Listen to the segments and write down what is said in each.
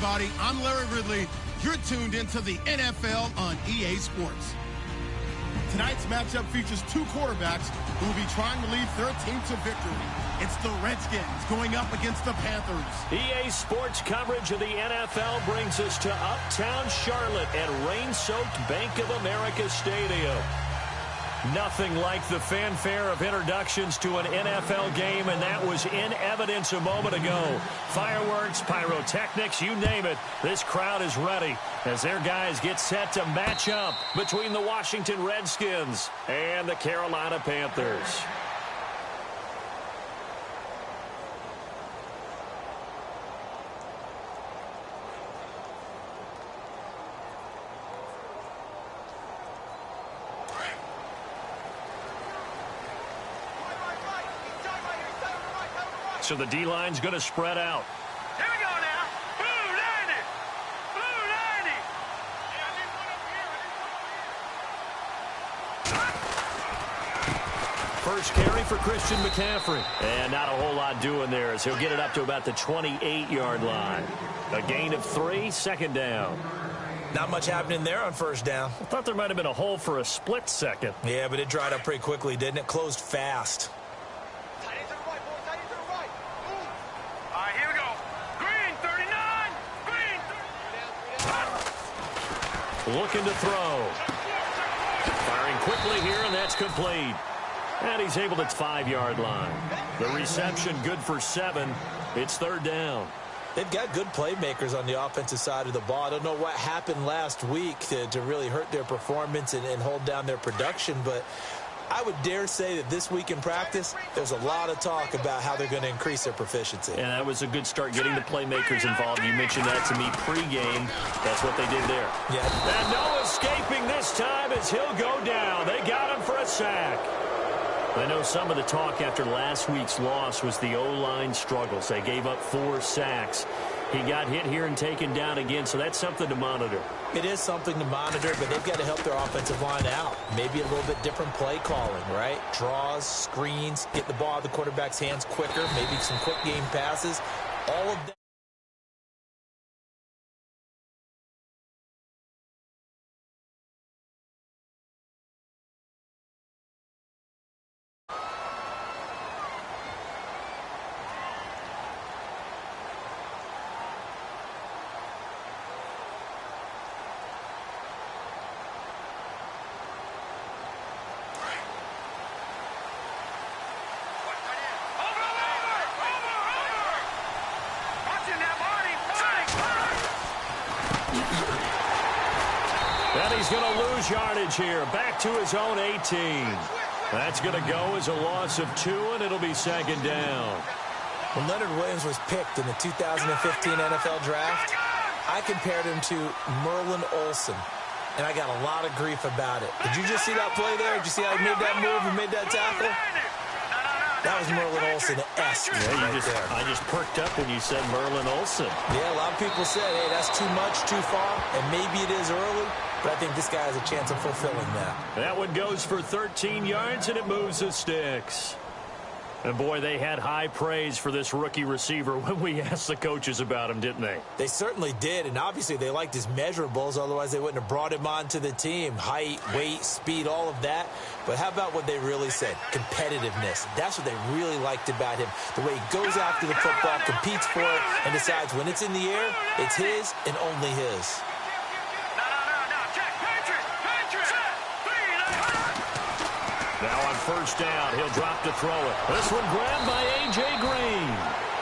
everybody. I'm Larry Ridley. You're tuned into the NFL on EA Sports. Tonight's matchup features two quarterbacks who will be trying to lead their team to victory. It's the Redskins going up against the Panthers. EA Sports coverage of the NFL brings us to Uptown Charlotte at rain-soaked Bank of America Stadium. Nothing like the fanfare of introductions to an NFL game, and that was in evidence a moment ago. Fireworks, pyrotechnics, you name it. This crowd is ready as their guys get set to match up between the Washington Redskins and the Carolina Panthers. So the D-line's going to spread out. Here we go now. Blue 90. Blue 90. First carry for Christian McCaffrey. And not a whole lot doing there as he'll get it up to about the 28-yard line. A gain of 3, second down. Not much happening there on first down. I thought there might have been a hole for a split second. Yeah, but it dried up pretty quickly, didn't it? Closed fast. Looking to throw. Firing quickly here, and that's complete. And he's able to 5-yard line. The reception good for 7. It's third down. They've got good playmakers on the offensive side of the ball. I don't know what happened last week to really hurt their performance and hold down their production, but I would dare say that this week in practice, there's a lot of talk about how they're going to increase their proficiency. And that was a good start getting the playmakers involved. You mentioned that to me pregame. That's what they did there. Yeah. And no escaping this time as he'll go down. They got him for a sack. I know some of the talk after last week's loss was the O-line struggles. They gave up 4 sacks. He got hit here and taken down again, so that's something to monitor. It is something to monitor, but they've got to help their offensive line out. Maybe a little bit different play calling, right? Draws, screens, get the ball out of the quarterback's hands quicker, maybe some quick game passes. All of that. And he's going to lose yardage here. Back to his own 18. That's going to go as a loss of 2, and it'll be second down. When Leonard Williams was picked in the 2015 NFL Draft, I compared him to Merlin Olsen, and I got a lot of grief about it. Did you just see that play there? Did you see how he made that move and made that tackle? That was Merlin Olsen-esque. Yeah, I just perked up when you said Merlin Olsen. Yeah, a lot of people said, hey, that's too much, too far, and maybe it is early, but I think this guy has a chance of fulfilling that. That one goes for 13 yards, and it moves the sticks. And, boy, they had high praise for this rookie receiver when we asked the coaches about him, didn't they? They certainly did, and obviously they liked his measurables. Otherwise, they wouldn't have brought him onto the team. Height, weight, speed, all of that. But how about what they really said? Competitiveness. That's what they really liked about him. The way he goes after the football, competes for it, and decides when it's in the air, it's his and only his. Now on first down, he'll drop to throw it. This one grabbed by A.J. Green.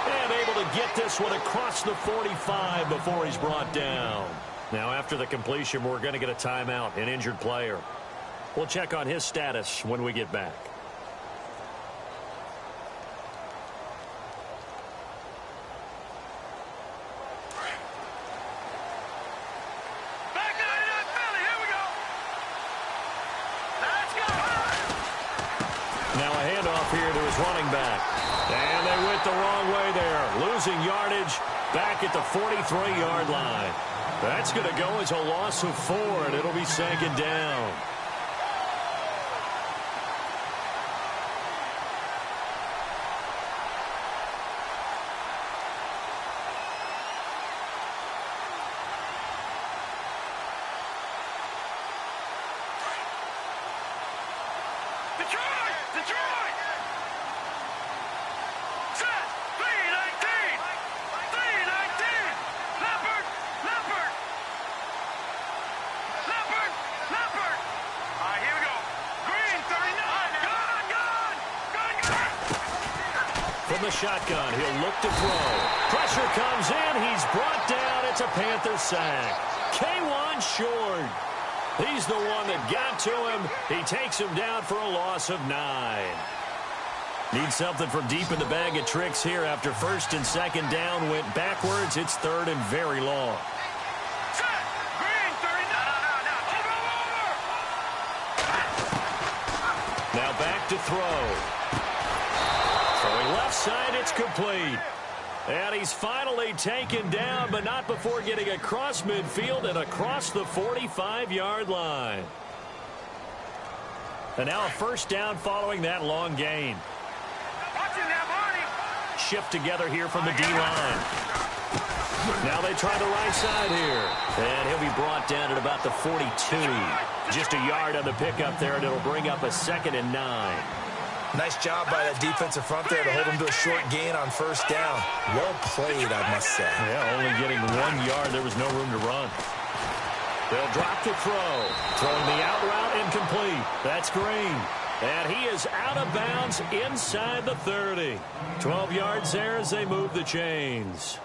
And able to get this one across the 45 before he's brought down. Now after the completion, we're going to get a timeout, an injured player. We'll check on his status when we get back. Now a handoff here to his running back. And they went the wrong way there. Losing yardage back at the 43-yard line. That's going to go as a loss of 4, and it'll be second down. From the shotgun, he'll look to throw. Pressure comes in. He's brought down. It's a Panther sack. K1 short. He's the one that got to him. He takes him down for a loss of 9. Needs something from deep in the bag of tricks here after first and second down went backwards. It's third and very long. Now back to throw. Throwing left side, it's complete. And he's finally taken down, but not before getting across midfield and across the 45-yard line. And now a first down following that long gain. Shift together here from the D-line. Now they try the right side here. And he'll be brought down at about the 42. Just a yard on the pickup there, and it'll bring up a 2nd and 9. Nice job by that defensive front there to hold him to a short gain on first down. Well played, I must say. Yeah, only getting 1 yard. There was no room to run. They'll drop the throw. Throwing the out route incomplete. That's Green. And he is out of bounds inside the 30. 12 yards there as they move the chains.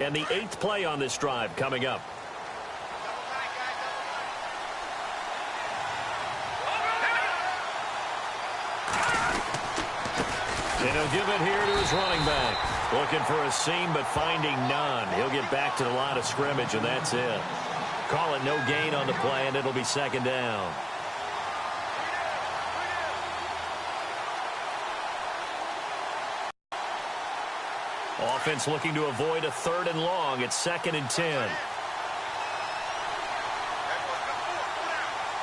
And the 8th play on this drive coming up. And he'll give it here to his running back. Looking for a seam, but finding none. He'll get back to the line of scrimmage, and that's it. Call it no gain on the play, and it'll be 2nd down. Offense looking to avoid a 3rd and long. It's 2nd and 10.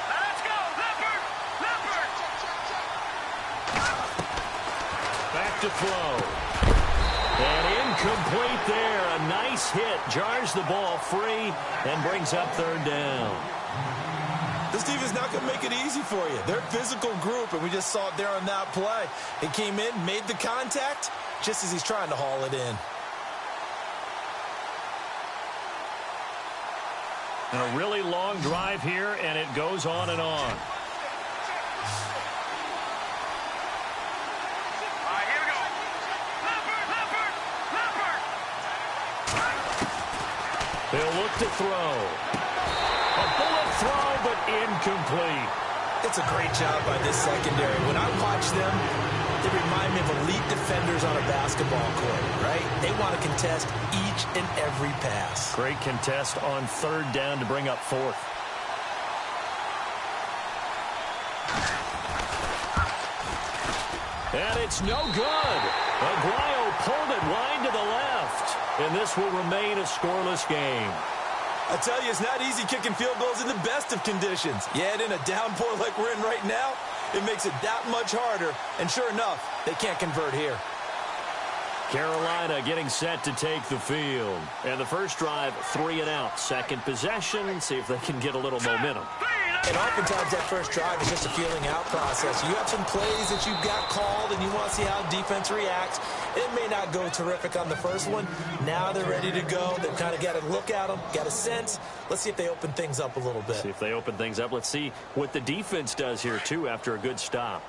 Let's go, Leopard! Back to throw. And incomplete there. A nice hit. Jars the ball free and brings up 3rd down. This team is not going to make it easy for you. They're a physical group, and we just saw it there on that play. He came in, made the contact, just as he's trying to haul it in. And a really long drive here, and it goes on and on. Here we go. Leopard! They'll look to throw. A bullet throw, but incomplete. It's a great job by this secondary. When I watch them, they remind me of elite defenders on a basketball court, right? They want to contest each and every pass. Great contest on 3rd down to bring up 4th. And it's no good. Aguayo pulled it wide to the left. And this will remain a scoreless game. I tell you, it's not easy kicking field goals in the best of conditions. Yet in a downpour like we're in right now, it makes it that much harder. And sure enough, they can't convert here. Carolina getting set to take the field. And the first drive, 3 and out. Second possession, see if they can get a little momentum. And oftentimes that first drive is just a feeling out process. You have some plays that you've got called and you want to see how defense reacts. It may not go terrific on the first one. Now they're ready to go. They've kind of got to look at them, got a sense. Let's see if they open things up a little bit. See if they open things up. Let's see what the defense does here, too, after a good stop.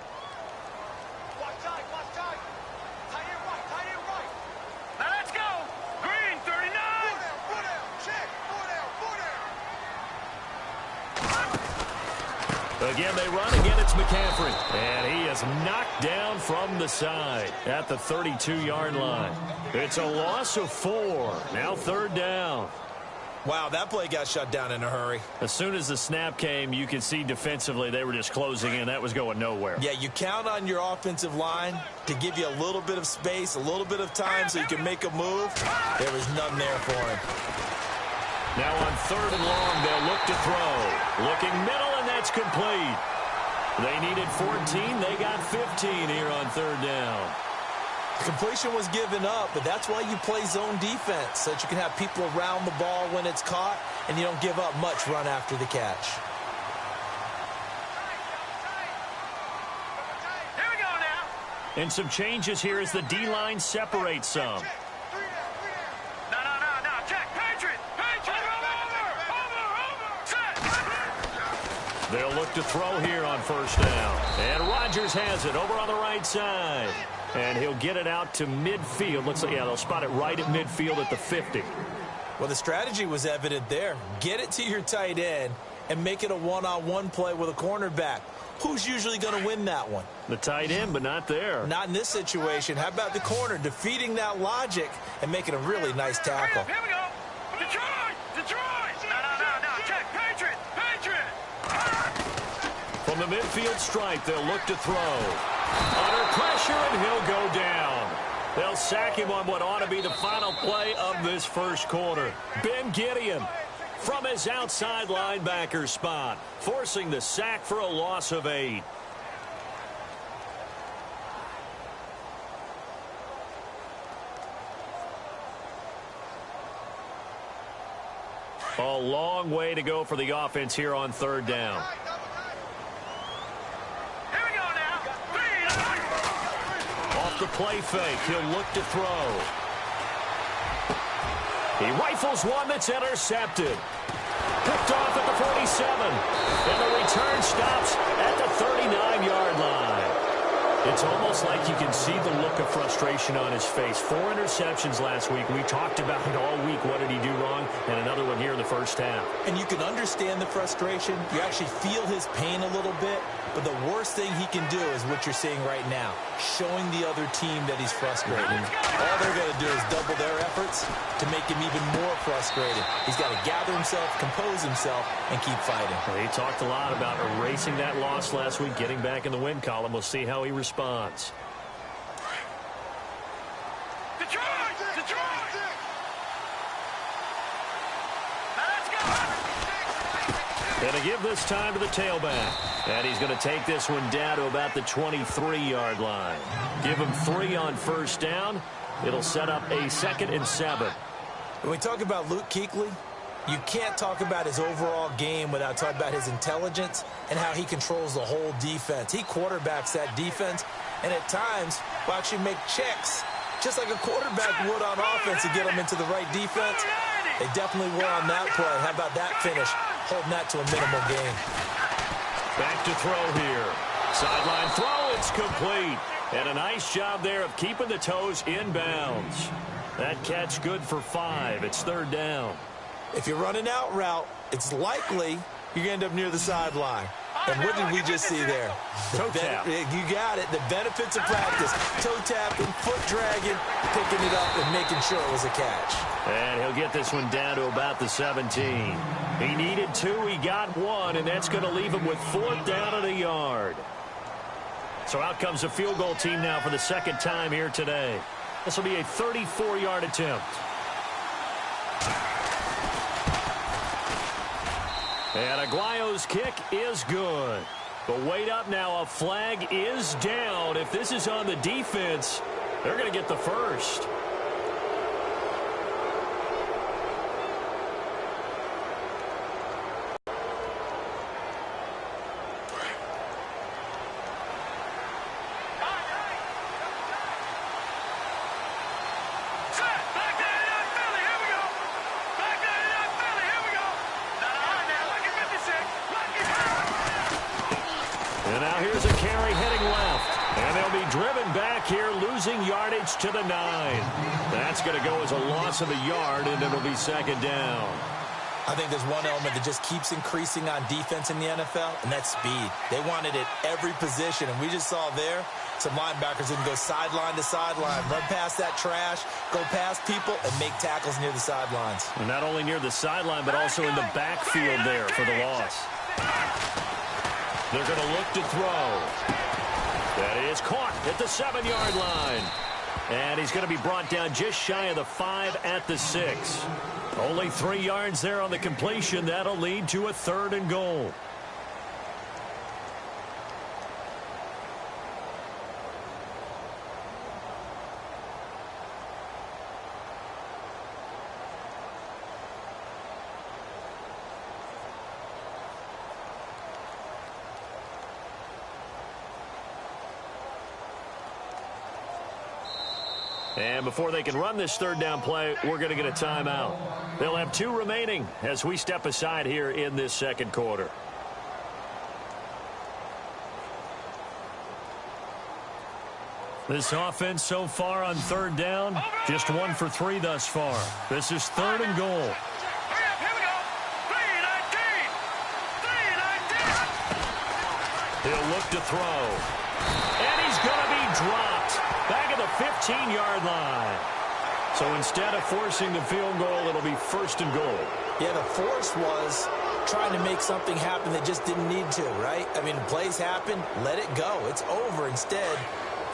Let's go! Green, 39! Again, they run. Again, it's McCaffrey. And he is knocked down from the side at the 32-yard line. It's a loss of 4. Now 3rd down. Wow, that play got shut down in a hurry. As soon as the snap came, you could see defensively they were just closing in. That was going nowhere. Yeah, you count on your offensive line to give you a little bit of space, a little bit of time so you can make a move. There was none there for him. Now on 3rd and long, they'll look to throw. Looking middle, and that's complete. They needed 14. They got 15 here on 3rd down. Completion was given up, but that's why you play zone defense, so that you can have people around the ball when it's caught, and you don't give up much run after the catch. Here we go now. And some changes here as the D-line separates some. No. Check. Patriot. Over. Set. They'll look to throw here on first down. And Rodgers has it over on the right side. And he'll get it out to midfield. Looks like, yeah, they'll spot it right at midfield at the 50. Well, the strategy was evident there. Get it to your tight end and make it a one-on-one play with a cornerback. Who's usually going to win that one? The tight end, but not there. Not in this situation. How about the corner defeating that logic and making a really nice tackle? Here we go. Detroit. No. Check. Patriot. From the midfield stripe, they'll look to throw. Under pressure, and he'll go down. They'll sack him on what ought to be the final play of this first quarter. Ben Gideon from his outside linebacker spot, forcing the sack for a loss of 8. A long way to go for the offense here on third down. Here we go now. Off the play fake, he'll look to throw. He rifles one that's intercepted. Picked off at the 47. And the return stops at the 39-yard line. It's almost like you can see the look of frustration on his face. 4 interceptions last week. We talked about it all week. What did he do wrong? And another one here in the first half. And you can understand the frustration. You actually feel his pain a little bit. But the worst thing he can do is what you're seeing right now, showing the other team that he's frustrated. All they're going to do is double their efforts to make him even more frustrated. He's got to gather himself, compose himself, and keep fighting. Well, he talked a lot about erasing that loss last week, getting back in the win column. We'll see how he responds. Detroit. Let's go. And to give this time to the tailback. And he's going to take this one down to about the 23-yard line. Give him 3 on first down. It'll set up a 2nd and 7. When we talk about Luke Kuechly, you can't talk about his overall game without talking about his intelligence and how he controls the whole defense. He quarterbacks that defense, and at times will actually make checks, just like a quarterback would on offense to get them into the right defense. They definitely were on that play. How about that finish? Holding that to a minimal gain. Back to throw here. Sideline throw, it's complete. And a nice job there of keeping the toes in bounds. That catch good for 5. It's 3rd down. If you're running out route, it's likely you're going to end up near the sideline. And what did we just see there? Toe tap. You got it. The benefits of practice. Toe tapping, foot dragging, picking it up, and making sure it was a catch. And he'll get this one down to about the 17. He needed 2. He got 1, and that's going to leave him with 4th down at a yard. So out comes the field goal team now for the 2nd time here today. This will be a 34-yard attempt. And Aguayo's kick is good. But wait up now. A flag is down. If this is on the defense, they're going to get the first. And now here's a carry heading left. And they'll be driven back here, losing yardage to the 9. That's going to go as a loss of a yard, and it'll be 2nd down. I think there's one element that just keeps increasing on defense in the NFL, and that's speed. They want it at every position, and we just saw there some linebackers that can go sideline to sideline, run past that trash, go past people, and make tackles near the sidelines. And not only near the sideline, but also in the backfield there for the loss. They're going to look to throw. That is caught at the 7-yard line. And he's going to be brought down just shy of the 5 at the 6. Only 3 yards there on the completion. That'll lead to a 3rd and goal. And before they can run this third down play, we're going to get a timeout. They'll have 2 remaining as we step aside here in this second quarter. This offense so far on third down, just 1 for 3 thus far. This is 3rd and goal. Here we go. 3-19. He'll look to throw. And he's going to be dropped back at the 15-yard line. So instead of forcing the field goal, it'll be 1st and goal. Yeah, the force was trying to make something happen that just didn't need to, right? I mean, plays happen, let it go. It's over. Instead,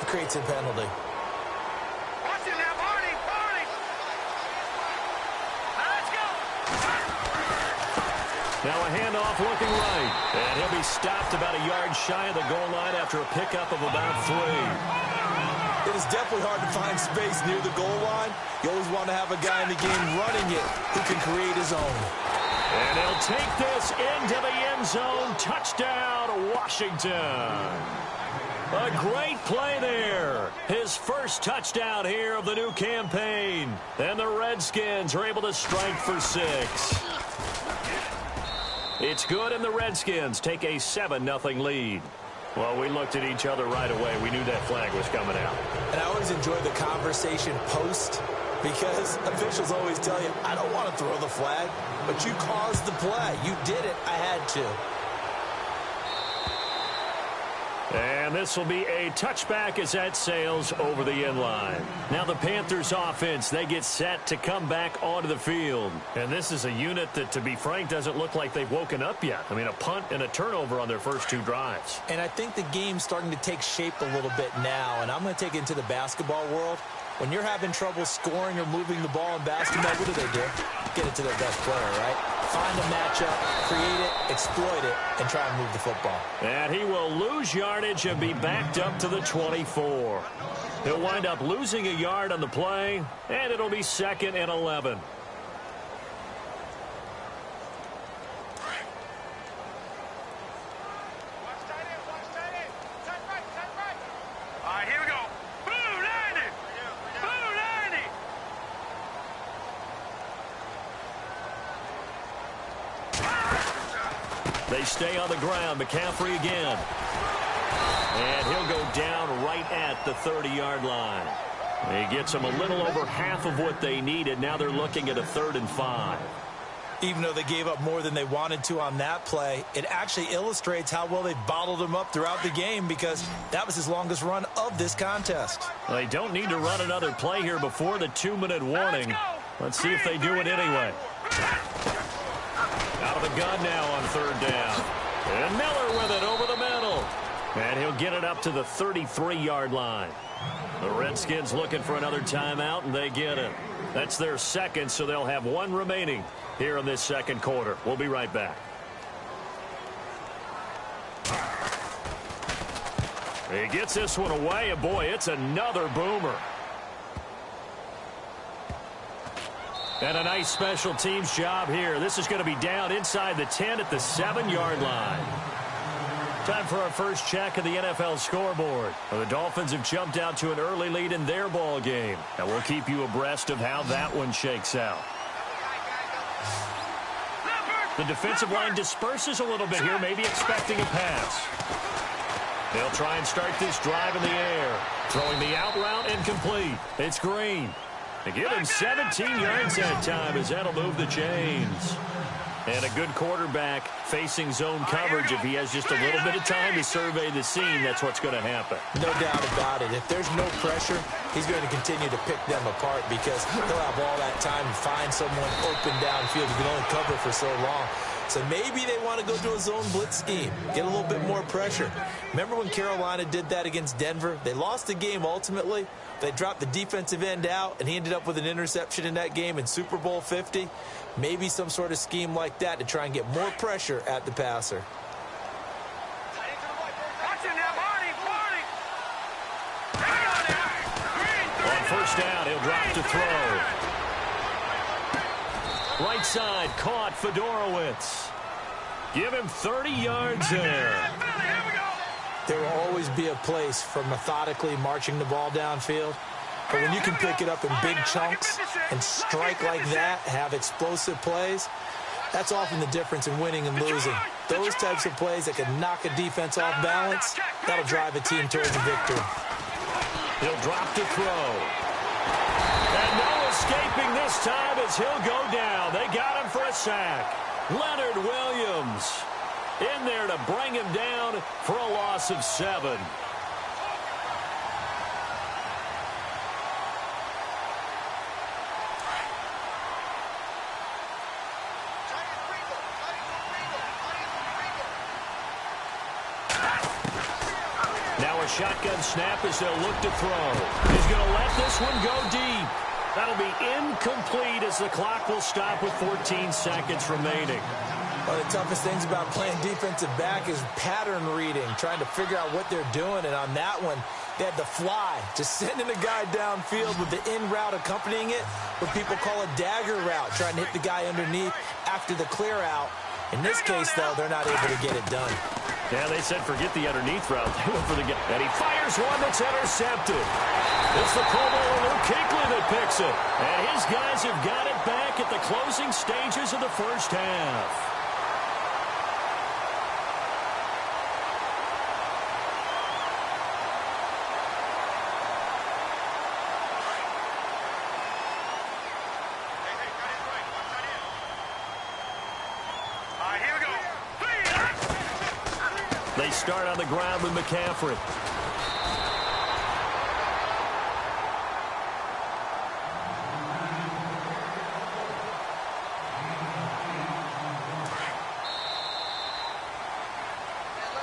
it creates a penalty. Watch it now, Barney. Now let's go. Now a handoff looking right. And he'll be stopped about a yard shy of the goal line after a pickup of about 3. It is definitely hard to find space near the goal line. You always want to have a guy in the game running it who can create his own. And he'll take this into the end zone. Touchdown, Washington. A great play there. His first touchdown here of the new campaign. And the Redskins are able to strike for 6. It's good, and the Redskins take a 7-0 lead. Well, we looked at each other right away. We knew that flag was coming out. And I always enjoy the conversation post, because officials always tell you, I don't want to throw the flag, but you caused the play. You did it. I had to. And this will be a touchback as that sails over the end line. Now the Panthers offense, they get set to come back onto the field. And this is a unit that, to be frank, doesn't look like they've woken up yet. I mean, a punt and a turnover on their first 2 drives. And I think the game's starting to take shape a little bit now. And I'm going to take it into the basketball world. When you're having trouble scoring or moving the ball in basketball, what do? Get it to their best player, right? Find a matchup, create it, exploit it, and try and move the football. And he will lose yardage and be backed up to the 24. He'll wind up losing a yard on the play, and it'll be 2nd and 11. All right, here we go. Blue 90. Blue 90. They stay on the ground. McCaffrey again. And he'll go down right at the 30-yard line. He gets them a little over half of what they needed. Now they're looking at a 3rd and 5. Even though they gave up more than they wanted to on that play, it actually illustrates how well they've bottled him up throughout the game, because that was his longest run of this contest. Well, they don't need to run another play here before the 2-minute warning. Let's see if they do it anyway. Out of the gun now on 3rd down. And Miller with it over the middle. And he'll get it up to the 33-yard line. The Redskins looking for another timeout, and they get it. That's their 2nd, so they'll have 1 remaining here in this second quarter. We'll be right back. He gets this one away, and boy, it's another boomer. And a nice special teams job here. This is going to be down inside the 10 at the 7-yard line. Time for our first check of the NFL scoreboard. Well, the Dolphins have jumped out to an early lead in their ball game. And we'll keep you abreast of how that one shakes out. The defensive line disperses a little bit here, maybe expecting a pass. They'll try and start this drive in the air. Throwing the out route incomplete. It's Green. They give him 17 yards that time, as that'll move the chains. And a good quarterback facing zone coverage. If he has just a little bit of time to survey the scene, that's what's going to happen. No doubt about it. If there's no pressure, he's going to continue to pick them apart, because he'll have all that time to find someone open downfield. He can only cover for so long. So maybe they want to go to a zone blitz scheme, get a little bit more pressure. Remember when Carolina did that against Denver? They lost the game ultimately. They dropped the defensive end out, and he ended up with an interception in that game in Super Bowl 50. Maybe some sort of scheme like that to try and get more pressure at the passer. On first down, he'll drop to throw. Right side, caught Fedorowicz. Give him 30 yards there. There will always be a place for methodically marching the ball downfield. But when you can pick it up in big chunks and strike like that, have explosive plays, that's often the difference in winning and losing. Those types of plays that can knock a defense off balance, that'll drive a team towards a victory. He'll drop to throw. And no escaping this time as he'll go down. They got him for a sack. Leonard Williams in there to bring him down for a loss of 7. Now a shotgun snap as they'll look to throw. He's going to let this one go deep. That'll be incomplete as the clock will stop with 14 seconds remaining. One of the toughest things about playing defensive back is pattern reading, trying to figure out what they're doing. And on that one, they had the fly, just sending a guy downfield with the in route accompanying it, what people call a dagger route, trying to hit the guy underneath after the clear out. In this case, though, they're not able to get it done. Yeah, they said forget the underneath route. They went for the get. And he fires one that's intercepted. It's the Pro Bowler Luke Kuechly that picks it. And his guys have got it back at the closing stages of the first half. They start on the ground with McCaffrey.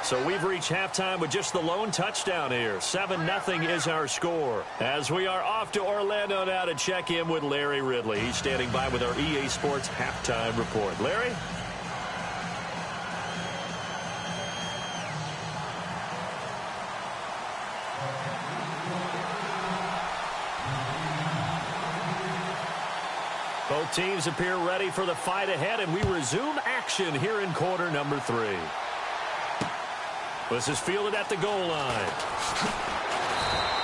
So we've reached halftime with just the lone touchdown here. 7-0 is our score. As we are off to Orlando now to check in with Larry Ridley. He's standing by with our EA Sports halftime report. Larry? Both teams appear ready for the fight ahead, and we resume action here in quarter number 3. This is fielded at the goal line.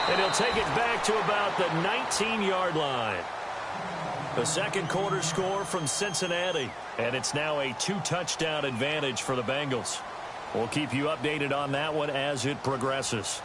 And he'll take it back to about the 19-yard line. The second quarter score from Cincinnati, and it's now a 2-touchdown advantage for the Bengals. We'll keep you updated on that one as it progresses.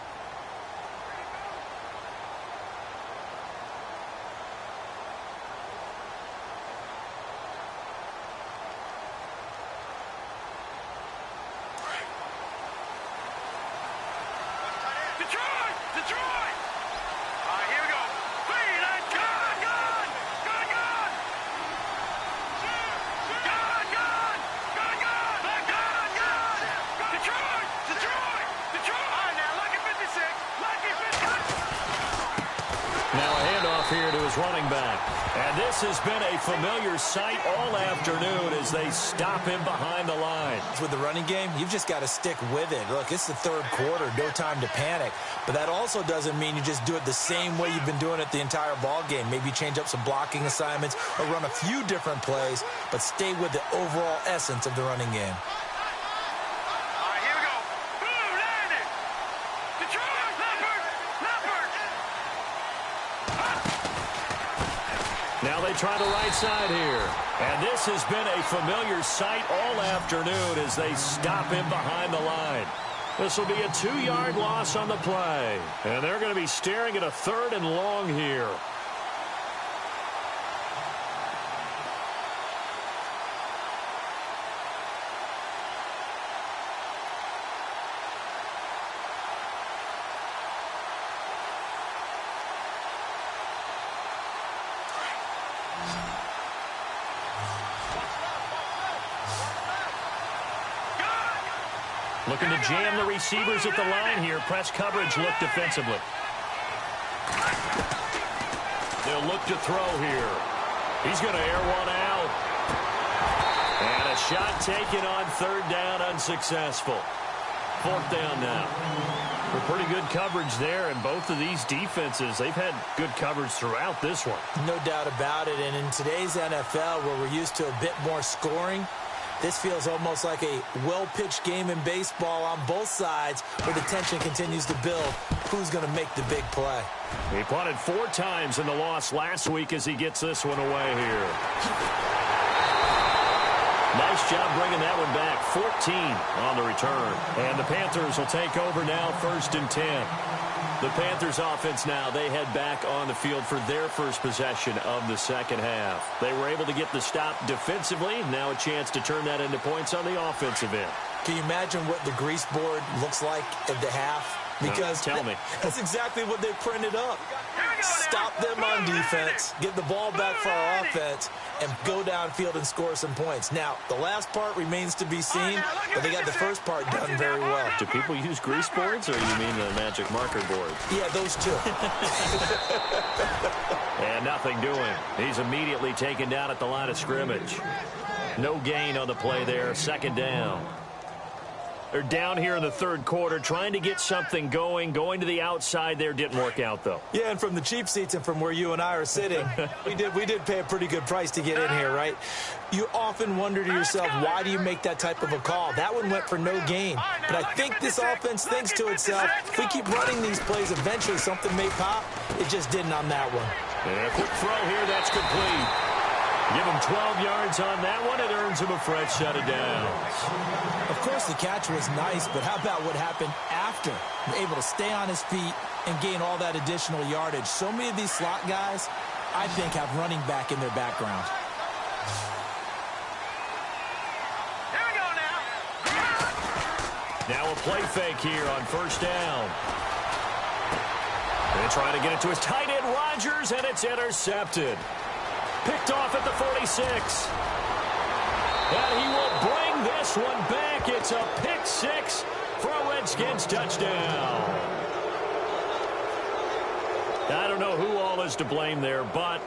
Here to his running back. And this has been a familiar sight all afternoon as they stop him behind the line. With the running game, you've just got to stick with it. Look, it's the third quarter, no time to panic. But that also doesn't mean you just do it the same way you've been doing it the entire ball game. Maybe change up some blocking assignments or run a few different plays, but stay with the overall essence of the running game. Now they try the right side here. And this has been a familiar sight all afternoon as they stop him behind the line. This will be a 2-yard loss on the play. And they're going to be staring at a 3rd and long here. Looking to jam the receivers at the line here. Press coverage look defensively. They'll look to throw here. He's going to air one out. And a shot taken on 3rd down, unsuccessful. 4th down now. Pretty good coverage there, and both of these defenses, they've had good coverage throughout this one. No doubt about it, and in today's NFL, where we're used to a bit more scoring, This feels almost like a well-pitched game in baseball on both sides where the tension continues to build. Who's going to make the big play? He punted 4 times in the loss last week as he gets this one away here. Nice job bringing that one back. 14 on the return. And the Panthers will take over now, 1st and 10. The Panthers offense now, they head back on the field for their first possession of the second half. They were able to get the stop defensively. Now a chance to turn that into points on the offensive end. Can you imagine what the grease board looks like at the half? Because tell me. That's exactly what they printed up. Stop them on defense, get the ball back for our offense, and go downfield and score some points. Now, the last part remains to be seen, but they got the first part done very well. Do people use grease boards, or you mean the magic marker board? Yeah, those two. And nothing doing. He's immediately taken down at the line of scrimmage. No gain on the play there. 2nd down. They're down here in the 3rd quarter, trying to get something going. Going to the outside there didn't work out, though. Yeah, and from the cheap seats and from where you and I are sitting, we did pay a pretty good price to get in here, right? You often wonder to yourself, why do you make that type of a call? That one went for no gain. But I think this offense thinks to itself, if we keep running these plays, eventually something may pop. It just didn't on that one. And a quick throw here, that's complete. Give him 12 yards on that one. It earns him a fresh set of downs. Of course, the catch was nice, but how about what happened after? Able to stay on his feet and gain all that additional yardage. So many of these slot guys, I think, have running back in their background. Here we go now. Now a play fake here on 1st down. They try to get it to his tight end, Rodgers, and it's intercepted. Picked off at the 46. And he will bring this one back. It's a pick 6 for a Redskins touchdown. I don't know who all is to blame there, but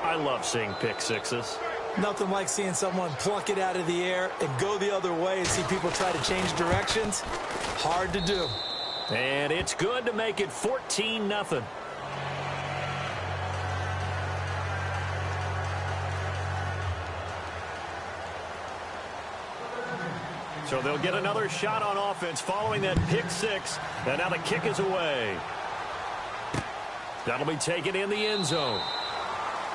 I love seeing pick sixes. Nothing like seeing someone pluck it out of the air and go the other way and see people try to change directions. Hard to do. And it's good to make it 14-0. So they'll get another shot on offense following that pick 6. And now the kick is away. That'll be taken in the end zone.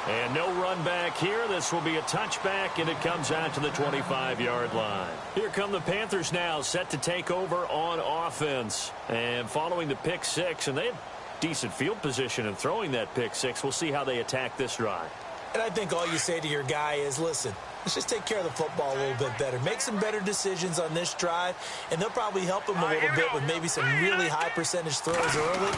And no run back here. This will be a touchback, and it comes out to the 25-yard line. Here come the Panthers now, set to take over on offense. And following the pick 6, and they have decent field position in throwing that pick 6. We'll see how they attack this drive. And I think all you say to your guy is, listen, let's just take care of the football a little bit better. Make some better decisions on this drive, and they'll probably help him a little bit with maybe some really high percentage throws early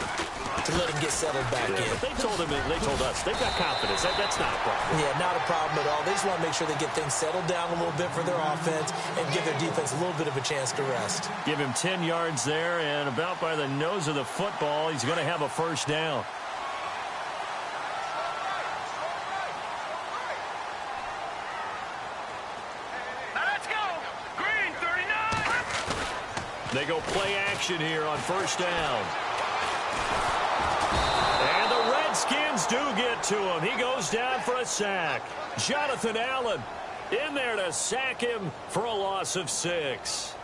to let him get settled back in. They told us they've got confidence. That's not a problem. Yeah, not a problem at all. They just want to make sure they get things settled down a little bit for their offense and give their defense a little bit of a chance to rest. Give him 10 yards there, and about by the nose of the football, he's going to have a first down. They go play action here on first down. And the Redskins do get to him. He goes down for a sack. Jonathan Allen in there to sack him for a loss of 6.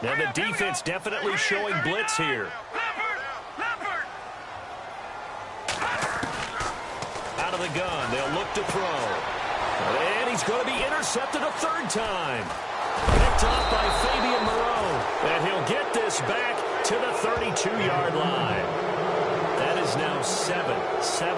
Now the defense definitely showing blitz here. Out of the gun, they'll look to throw. And he's going to be intercepted a 3rd time. Picked off by Fabian Moreau. And he'll get this back to the 32-yard line. That is now 7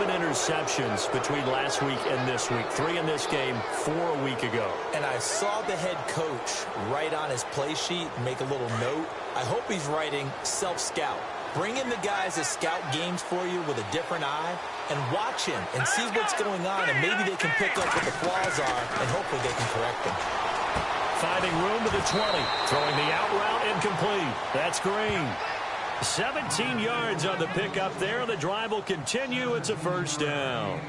interceptions between last week and this week. 3 in this game, 4 a week ago. And I saw the head coach write on his play sheet and make a little note. I hope he's writing self-scout. Bring in the guys that scout games for you with a different eye and watch him and see what's going on, and maybe they can pick up what the flaws are, and hopefully they can correct them. Finding room to the 20. Throwing the out route incomplete. That's Green. 17 yards on the pickup there. The drive will continue. It's a first down.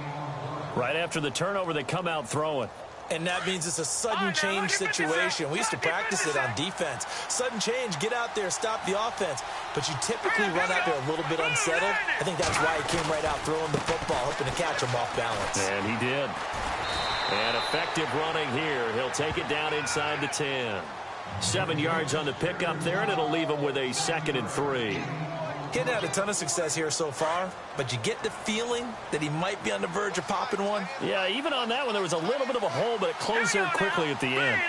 Right after the turnover, they come out throwing. And that means it's a sudden change situation. We used to practice it on defense. Sudden change, get out there, stop the offense. But you typically run out there a little bit unsettled. I think that's why he came right out throwing the football, hoping to catch him off balance. And he did. And effective running here. He'll take it down inside the 10. 7 yards on the pickup there, and it'll leave him with a 2nd and 3. Getting had a ton of success here so far, but you get the feeling that he might be on the verge of popping one. Yeah, even on that one, there was a little bit of a hole, but it closed there quickly at the end.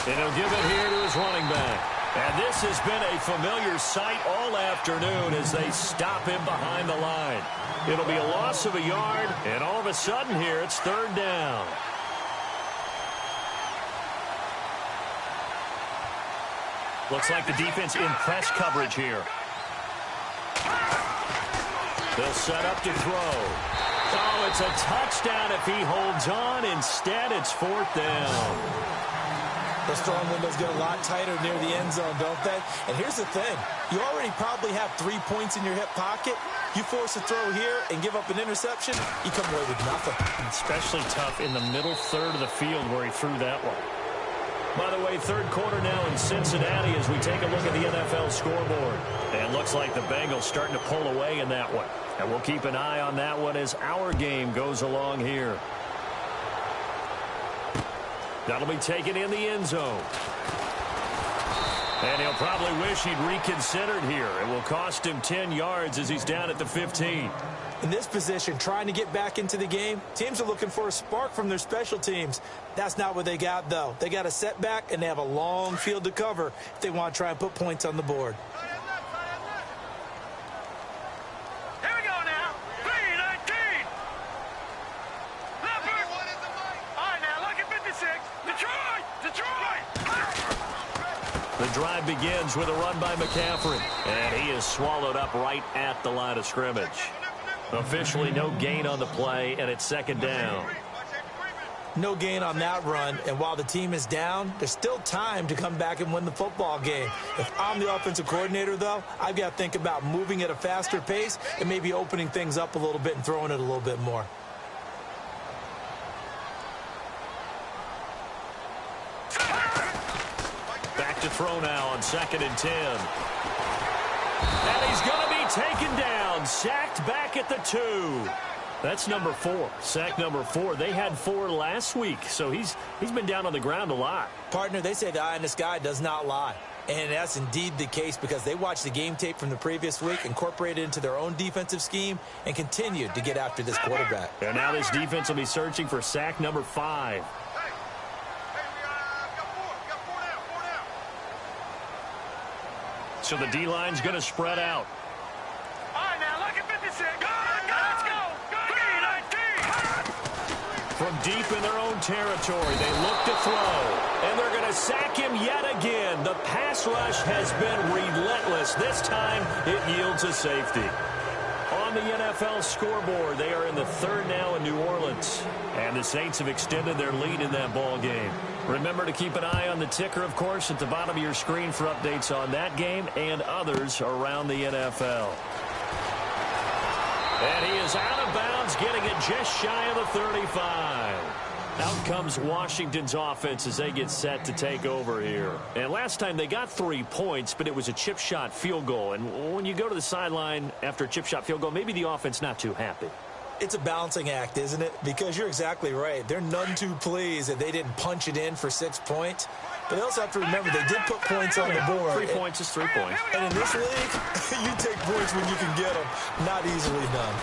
And he'll give it here to his running back. And this has been a familiar sight all afternoon as they stop him behind the line. It'll be a loss of a yard, and all of a sudden here, it's 3rd down. Looks like the defense in press coverage here. They'll set up to throw. Oh, it's a touchdown if he holds on. Instead, it's 4th down. Those throwing windows get a lot tighter near the end zone, don't they? And here's the thing. You already probably have 3 points in your hip pocket. You force a throw here and give up an interception, you come away with nothing. Especially tough in the middle third of the field where he threw that one. By the way, 3rd quarter now in Cincinnati as we take a look at the NFL scoreboard. And it looks like the Bengals starting to pull away in that one. And we'll keep an eye on that one as our game goes along here. That'll be taken in the end zone. And he'll probably wish he'd reconsidered here. It will cost him 10 yards as he's down at the 15. In this position, trying to get back into the game, teams are looking for a spark from their special teams. That's not what they got, though. They got a setback, and they have a long field to cover if they want to try and put points on the board. Here we go now. 3-19. Leopard. All right, now look at 56. Detroit. The drive begins with a run by McCaffrey. And he is swallowed up right at the line of scrimmage. Officially no gain on the play, and it's 2nd down. No gain on that run, and while the team is down, there's still time to come back and win the football game. If I'm the offensive coordinator, though, I've got to think about moving at a faster pace and maybe opening things up a little bit and throwing it a little bit more. Back to throw now on 2nd and 10. And he's going to be taken down, sacked back at the 2. That's number 4, sack number 4. They had 4 last week, so he's been down on the ground a lot. Partner, they say the eye in the sky does not lie. And that's indeed the case because they watched the game tape from the previous week, incorporated it into their own defensive scheme, and continued to get after this quarterback. And now this defense will be searching for sack number 5. So the D-line's going to spread out. All right, now look at 56. Let's go. 3-19. From deep in their own territory, they look to throw. And they're going to sack him yet again. The pass rush has been relentless. This time, it yields a safety. On the NFL scoreboard, they are in the 3rd now in New Orleans. And the Saints have extended their lead in that ball game. Remember to keep an eye on the ticker, of course, at the bottom of your screen for updates on that game and others around the NFL. And he is out of bounds, getting it just shy of the 35. Out comes Washington's offense as they get set to take over here. And last time they got 3 points, but it was a chip shot field goal. And when you go to the sideline after a chip shot field goal, maybe the offense not too happy. It's a balancing act, isn't it? Because you're exactly right. They're none too pleased that they didn't punch it in for 6 points. But they also have to remember they did put points on the board. 3 points is 3 points. And in this league, you take points when you can get them. Not easily done.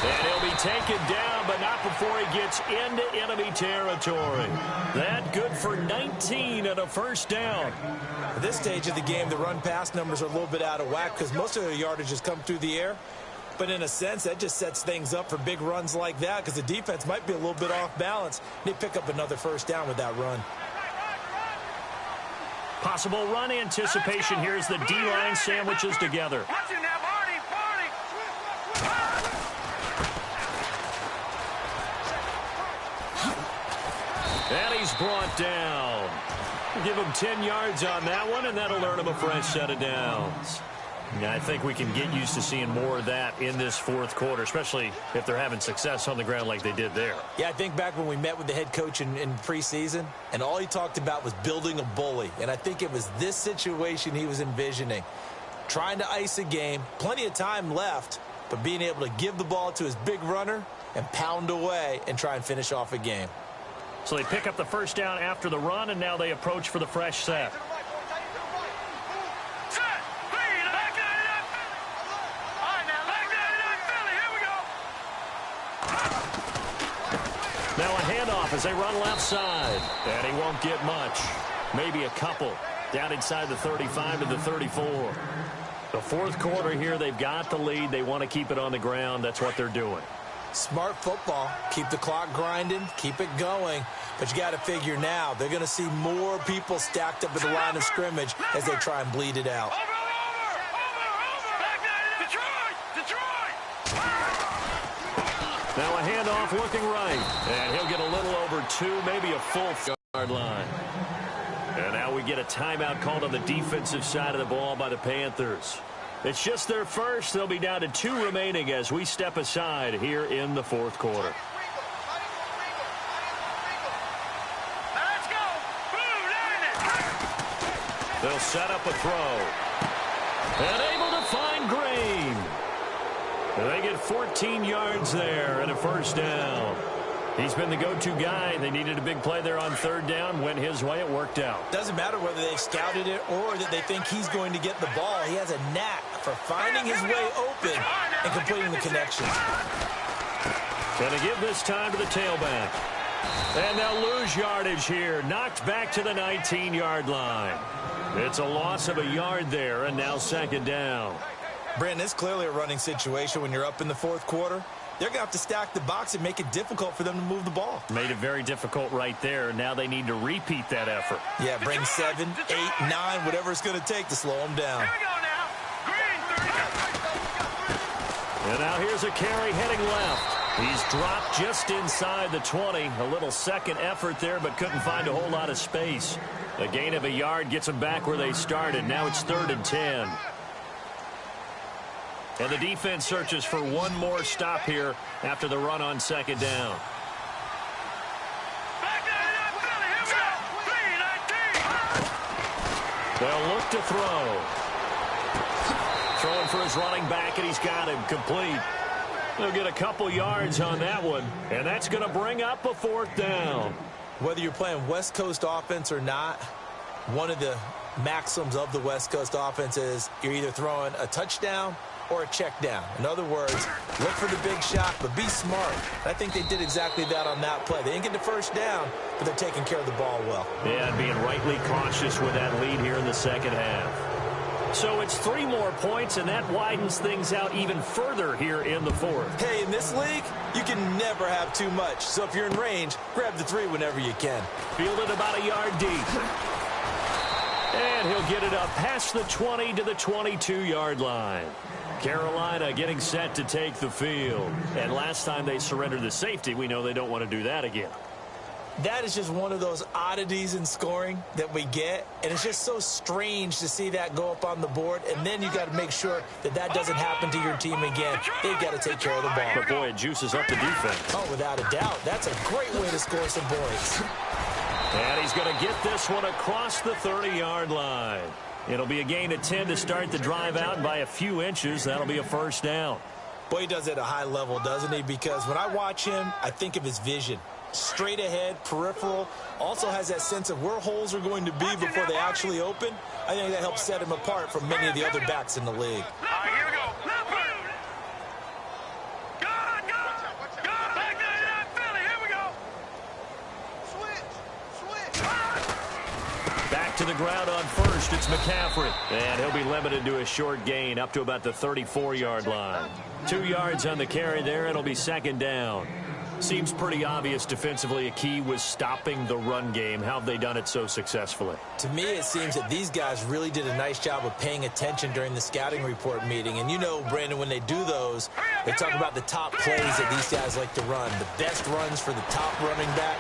And he'll be taken down, but not before he gets into enemy territory. That good for 19 and a 1st down. At this stage of the game, the run-pass numbers are a little bit out of whack because most of their yardage has come through the air. But in a sense, that just sets things up for big runs like that because the defense might be a little bit off balance. They pick up another 1st down with that run. Possible run anticipation here as the D-line sandwiches together. Watch him now, Barney. And he's brought down. Give him 10 yards on that one, and that'll earn him a fresh set of downs. Yeah, I think we can get used to seeing more of that in this fourth quarter, especially if they're having success on the ground like they did there. Yeah, I think back when we met with the head coach in preseason, and all he talked about was building a bully. And I think it was this situation he was envisioning. Trying to ice a game, plenty of time left, but being able to give the ball to his big runner and pound away and try and finish off a game. So they pick up the first down after the run, and now they approach for the fresh set. Now a handoff as they run left side. And he won't get much. Maybe a couple. Down inside the 35 to the 34. The fourth quarter here, they've got the lead. They want to keep it on the ground. That's what they're doing. Smart football. Keep the clock grinding. Keep it going. But you got to figure now, they're going to see more people stacked up at the line of scrimmage as they try and bleed it out. Now a handoff looking right. And he'll get a little over 2, maybe a full yard line. And now we get a timeout called on the defensive side of the ball by the Panthers. It's just their first. They'll be down to 2 remaining as we step aside here in the fourth quarter. Let's go. They'll set up a throw. And able to find Green. And they get 14 yards there and a first down. He's been the go-to guy. They needed a big play there on third down. Went his way. It worked out. Doesn't matter whether they've scouted it or that they think he's going to get the ball. He has a knack for finding his way open and completing the connections. Going to give this time to the tailback. And they'll lose yardage here. Knocked back to the 19-yard line. It's a loss of a yard there, and now second down. Brandon, it's clearly a running situation when you're up in the fourth quarter. They're going to have to stack the box and make it difficult for them to move the ball. Made it very difficult right there. Now they need to repeat that effort. Yeah, bring 7, 8, 9, whatever it's going to take to slow them down. Here we go now. Green, 30. And now here's a carry heading left. He's dropped just inside the 20. A little second effort there, but couldn't find a whole lot of space. A gain of a yard gets them back where they started. Now it's 3rd and 10. And the defense searches for one more stop here after the run on second down. They'll look to throw. Throwing for his running back, and he's got him complete. They'll get a couple yards on that one, and that's going to bring up a 4th down. Whether you're playing West Coast offense or not, one of the maxims of the West Coast offense is you're either throwing a touchdown or a check down. In other words, look for the big shot, but be smart. I think they did exactly that on that play. They didn't get the first down, but they're taking care of the ball well. Yeah, and being rightly cautious with that lead here in the second half. So it's 3 more points, and that widens things out even further here in the fourth. Hey, in this league, you can never have too much. So if you're in range, grab the 3 whenever you can. Fielded about a yard deep. And he'll get it up past the 20 to the 22-yard line. Carolina getting set to take the field. And last time they surrendered the safety, we know they don't want to do that again. That is just one of those oddities in scoring that we get, and it's just so strange to see that go up on the board, and then you got to make sure that that doesn't happen to your team again. They've got to take care of the ball. But boy, it juices up the defense. Oh, without a doubt. That's a great way to score some points. And he's going to get this one across the 30-yard line. It'll be a gain of 10 to start the drive out, and by a few inches, that'll be a first down. Boy, he does it at a high level, doesn't he? Because when I watch him, I think of his vision. Straight ahead, peripheral, also has that sense of where holes are going to be before they actually open. I think that helps set him apart from many of the other backs in the league. All right, here we go. Go. Back there, Philly. Here we go. Switch. Back to the ground on first. It's McCaffrey. And he'll be limited to a short gain up to about the 34-yard line. 2 yards on the carry there. It'll be second down. Seems pretty obvious defensively a key was stopping the run game. How have they done it so successfully? To me, it seems that these guys really did a nice job of paying attention during the scouting report meeting. And you know, Brandon, when they do those, they talk about the top plays that these guys like to run. The best runs for the top running back.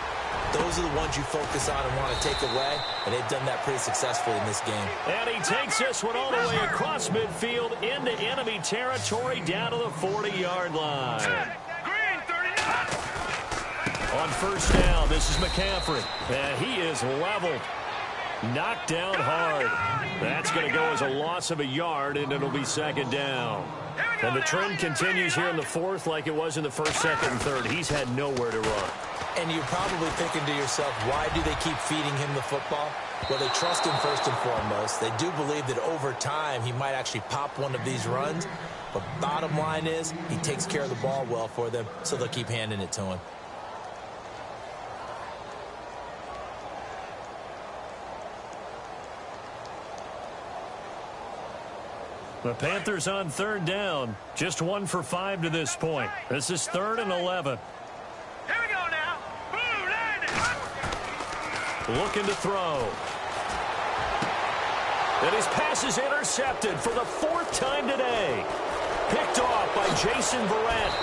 Those are the ones you focus on and want to take away, and they've done that pretty successfully in this game. And he takes this one all the way across midfield into enemy territory down to the 40-yard line. Green, 39. On first down, this is McCaffrey. And he is leveled. Knocked down hard. That's going to go as a loss of a yard, and it'll be second down. And the trend continues here in the fourth like it was in the first, second, and third. He's had nowhere to run. And you're probably thinking to yourself, why do they keep feeding him the football? Well, they trust him first and foremost. They do believe that over time he might actually pop one of these runs. But bottom line is he takes care of the ball well for them, so they'll keep handing it to him. The Panthers on third down. Just 1 for 5 to this point. This is 3rd and 11. Here we go now. Boom, landed. Looking to throw. And his pass is intercepted for the 4th time today. Picked off by Jason Verrett.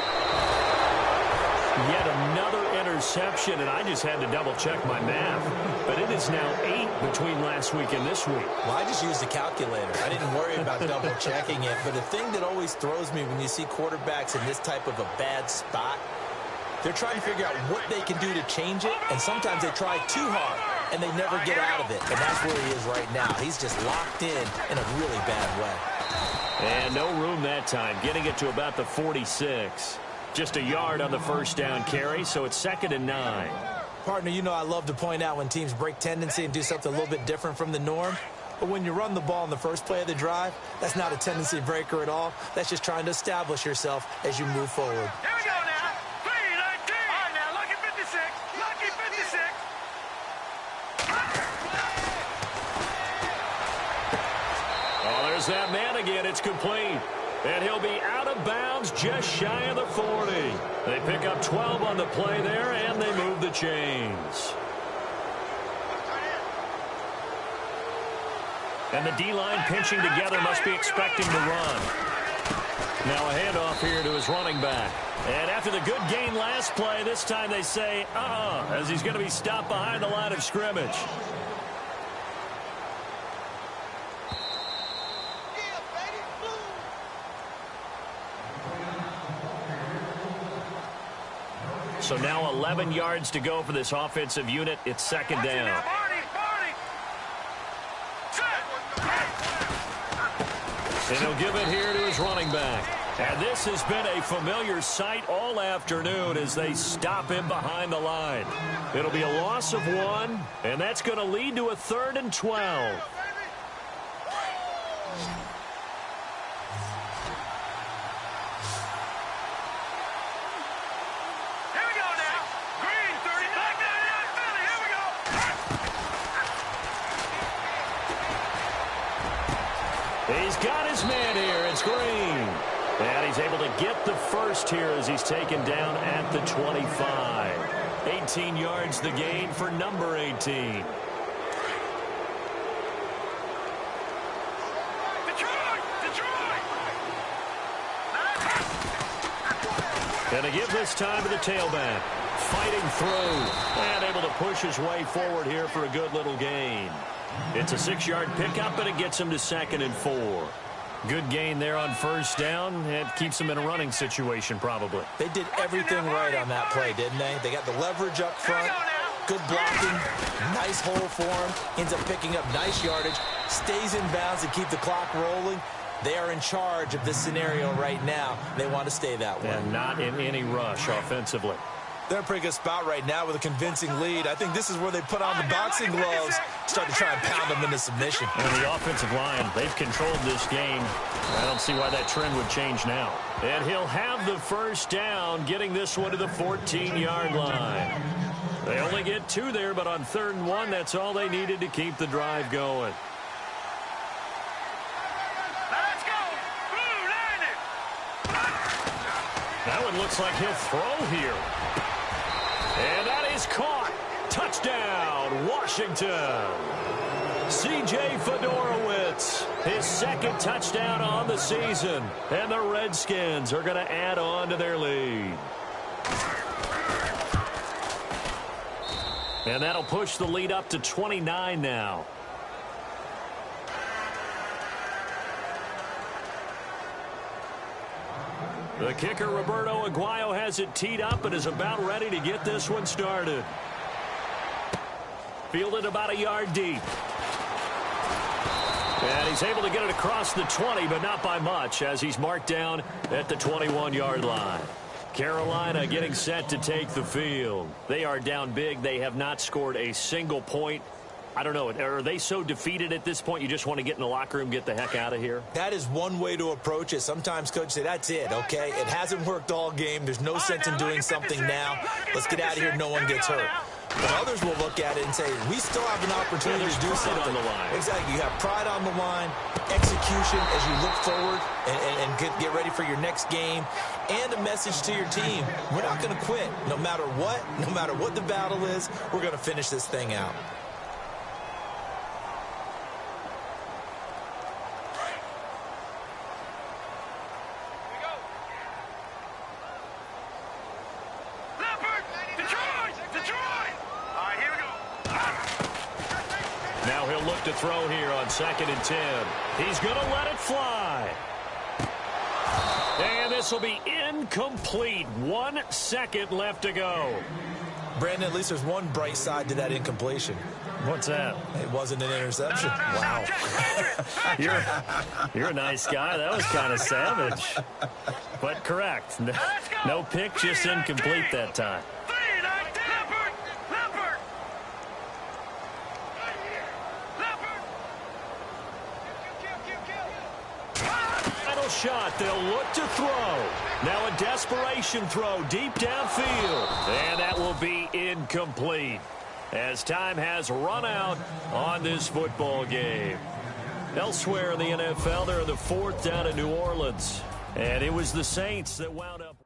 Yet another interception, and I just had to double-check my math. But it is now 8 between last week and this week. Well, I just used a calculator. I didn't worry about double-checking it. But the thing that always throws me when you see quarterbacks in this type of a bad spot, they're trying to figure out what they can do to change it, and sometimes they try too hard, and they never get out of it. And that's where he is right now. He's just locked in a really bad way. And no room that time, getting it to about the 46. Just a yard on the first down carry, so it's 2nd and 9. Partner, you know I love to point out when teams break tendency and do something a little bit different from the norm. But when you run the ball in the first play of the drive, that's not a tendency breaker at all. That's just trying to establish yourself as you move forward. Here we go now. 3-19. All right, now, lucky 56. Lucky 56. Oh, there's that man again. It's complete. And he'll be out of bounds just shy of the 40. They pick up 12 on the play there, and they move the chains. And the D-line pinching together must be expecting to run. Now a handoff here to his running back. And after the good gain last play, this time they say, as he's going to be stopped behind the line of scrimmage. So now 11 yards to go for this offensive unit. It's 2nd down. And he'll give it here to his running back. And this has been a familiar sight all afternoon as they stop him behind the line. It'll be a loss of 1, and that's going to lead to a 3rd and 12. He's got his man here. It's Green. And he's able to get the first here as he's taken down at the 25. 18 yards the gain for number 18. Going to give this time to the tailback. Fighting through. And able to push his way forward here for a good little gain. It's a 6-yard pickup, and it gets him to 2nd and 4. Good gain there on first down. It keeps him in a running situation, probably. They did everything right on that play, didn't they? They got the leverage up front, good blocking, nice hole for him, ends up picking up nice yardage, stays in bounds to keep the clock rolling. They are in charge of this scenario right now. They want to stay that way. And not in any rush offensively. They're in a pretty good spot right now with a convincing lead. I think this is where they put on the boxing gloves, start to try and pound them into submission. And the offensive line, they've controlled this game. I don't see why that trend would change now. And he'll have the first down, getting this one to the 14-yard line. They only get 2 there, but on 3rd and 1, that's all they needed to keep the drive going. Let's go. Blue, landed. That one looks like he'll throw here. And that is caught. Touchdown, Washington. C.J. Fedorowicz, his 2nd touchdown on the season. And the Redskins are going to add on to their lead. And that'll push the lead up to 29 now. The kicker, Roberto Aguayo, has it teed up and is about ready to get this one started. Fielded about a yard deep. And he's able to get it across the 20, but not by much, as he's marked down at the 21-yard line. Carolina getting set to take the field. They are down big. They have not scored a single point. I don't know. Are they so defeated at this point you just want to get in the locker room, get the heck out of here? That is one way to approach it. Sometimes coaches say, that's it, okay? It hasn't worked all game. There's no sense in doing something now. Let's get out of here. No one gets hurt. But others will look at it and say, we still have an opportunity to do something. On the line. Exactly. You have pride on the line, execution as you look forward and get ready for your next game, and a message to your team. We're not going to quit. No matter what the battle is, we're going to finish this thing out. Now he'll look to throw here on 2nd and 10. He's going to let it fly. And this will be incomplete. 1 second left to go. Brandon, at least there's one bright side to that incompletion. What's that? It wasn't an interception. Wow. You're a nice guy. That was kind of savage. But correct. No pick, just incomplete that time. Shot. They'll look to throw. Now a desperation throw deep downfield. And that will be incomplete as time has run out on this football game. Elsewhere in the NFL, they're in the 4th down in New Orleans. And it was the Saints that wound up.